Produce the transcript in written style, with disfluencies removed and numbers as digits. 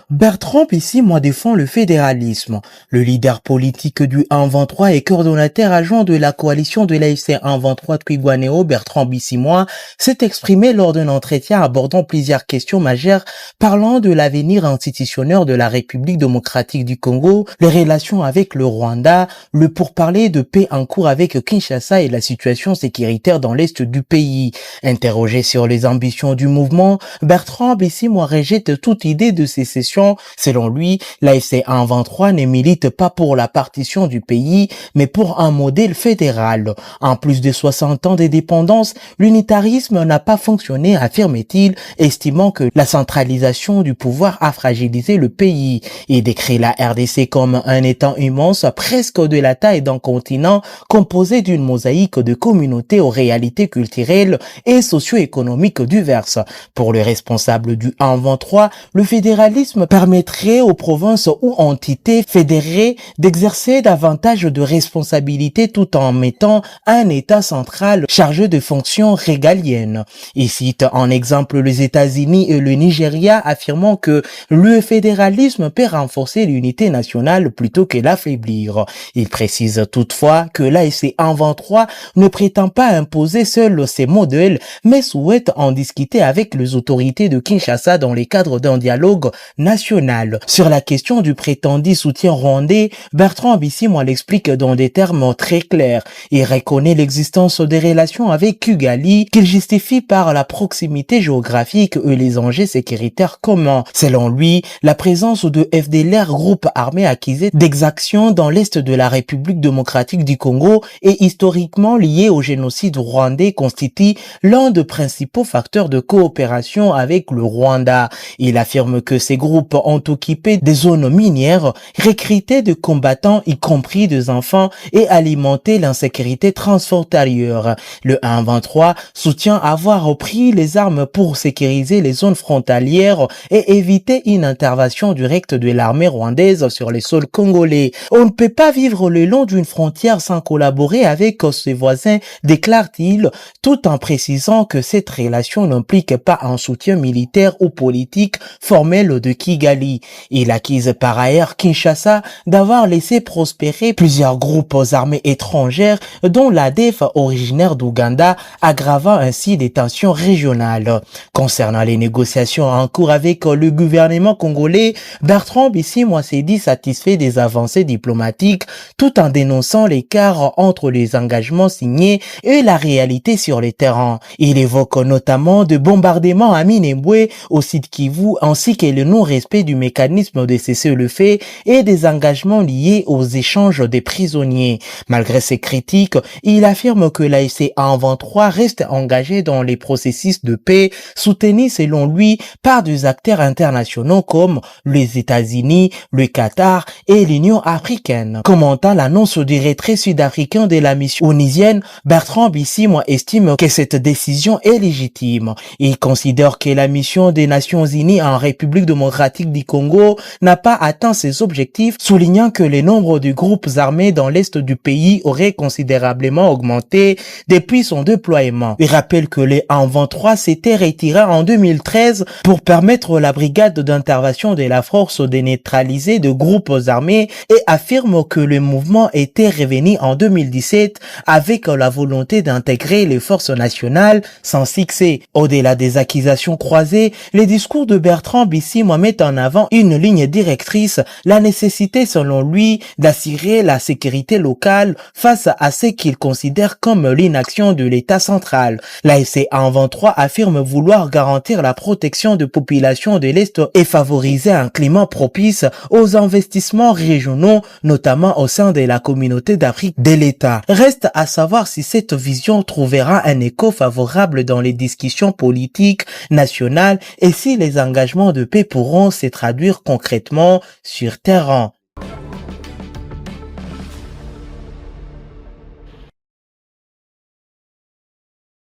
Bertrand Bissimois défend le fédéralisme. Le leader politique du 1-23 et coordonnateur adjoint de la coalition de l'AFC 1-23 Twigwanéo, Bertrand Bissimois, s'est exprimé lors d'un entretien abordant plusieurs questions majeures parlant de l'avenir institutionnel de la République démocratique du Congo, les relations avec le Rwanda, le pourparler de paix en cours avec Kinshasa et la situation sécuritaire dans l'est du pays. Interrogé sur les ambitions du mouvement, Bertrand Bissimois rejette toute idée de sécession. Selon lui, l'AFC 1-23 ne milite pas pour la partition du pays, mais pour un modèle fédéral. En plus de 60 ans d'indépendance, l'unitarisme n'a pas fonctionné, affirme-t-il, estimant que la centralisation du pouvoir a fragilisé le pays. Il décrit la RDC comme un État immense, presque de la taille d'un continent, composé d'une mosaïque de communautés aux réalités culturelles et socio-économiques diverses. Pour le responsable du 1-23, le fédéralisme permettrait aux provinces ou entités fédérées d'exercer davantage de responsabilités tout en mettant un État central chargé de fonctions régaliennes. Il cite en exemple les États-Unis et le Nigeria, affirmant que le fédéralisme peut renforcer l'unité nationale plutôt que l'affaiblir. Il précise toutefois que l'AFC 1-23 ne prétend pas imposer seul ses modèles, mais souhaite en discuter avec les autorités de Kinshasa dans le cadre d'un dialogue national. Sur la question du prétendu soutien rwandais, Bertrand Bissimois l'explique dans des termes très clairs. Il reconnaît l'existence des relations avec Kigali qu'il justifie par la proximité géographique et les enjeux sécuritaires communs. Selon lui, la présence de FDLR, groupe armé accusé d'exactions dans l'est de la République démocratique du Congo et historiquement lié au génocide rwandais, constitue l'un des principaux facteurs de coopération avec le Rwanda. Il affirme que ces groupes ont occupé des zones minières, recruté de combattants, y compris des enfants, et alimenté l'insécurité transfrontalière. Le 1-23 soutient avoir repris les armes pour sécuriser les zones frontalières et éviter une intervention directe de l'armée rwandaise sur les sols congolais. On ne peut pas vivre le long d'une frontière sans collaborer avec ses voisins, déclare-t-il, tout en précisant que cette relation n'implique pas un soutien militaire ou politique formel de Kigali. Il accuse par ailleurs Kinshasa d'avoir laissé prospérer plusieurs groupes armés étrangères, dont l'ADF originaire d'Ouganda, aggravant ainsi les tensions régionales. Concernant les négociations en cours avec le gouvernement congolais, Bertrand Bissimois s'est dit satisfait des avancées diplomatiques, tout en dénonçant l'écart entre les engagements signés et la réalité sur les terrains. Il évoque notamment de bombardements à Minembwe, au site Kivu, ainsi que le non-respect du mécanisme de cessez-le-feu et des engagements liés aux échanges des prisonniers. Malgré ces critiques, il affirme que l'AFC 1-23 reste engagé dans les processus de paix, soutenus selon lui par des acteurs internationaux comme les États-Unis, le Qatar et l'Union africaine. Commentant l'annonce du retrait sud-africain de la mission onisienne, Bertrand Bissimois estime que cette décision est légitime. Il considère que la mission des Nations Unies en République démocratique du Congo n'a pas atteint ses objectifs, soulignant que le nombre de groupes armés dans l'est du pays aurait considérablement augmenté depuis son déploiement. Il rappelle que les 1-23 s'étaient retirés en 2013 pour permettre à la brigade d'intervention de la force de neutraliser de groupes armés et affirme que le mouvement était revenu en 2017 avec la volonté d'intégrer les forces nationales sans succès. Au-delà des accusations croisées, les discours de Bertrand Bissimois mettent en avant une ligne directrice, la nécessité selon lui d'assurer la sécurité locale face à ce qu'il considère comme l'inaction de l'État central. L'AFC 1-23 affirme vouloir garantir la protection de populations de l'Est et favoriser un climat propice aux investissements régionaux, notamment au sein de la communauté d'Afrique de l'État. Reste à savoir si cette vision trouvera un écho favorable dans les discussions politiques nationales et si les engagements de paix pourront se traduire concrètement sur terrain.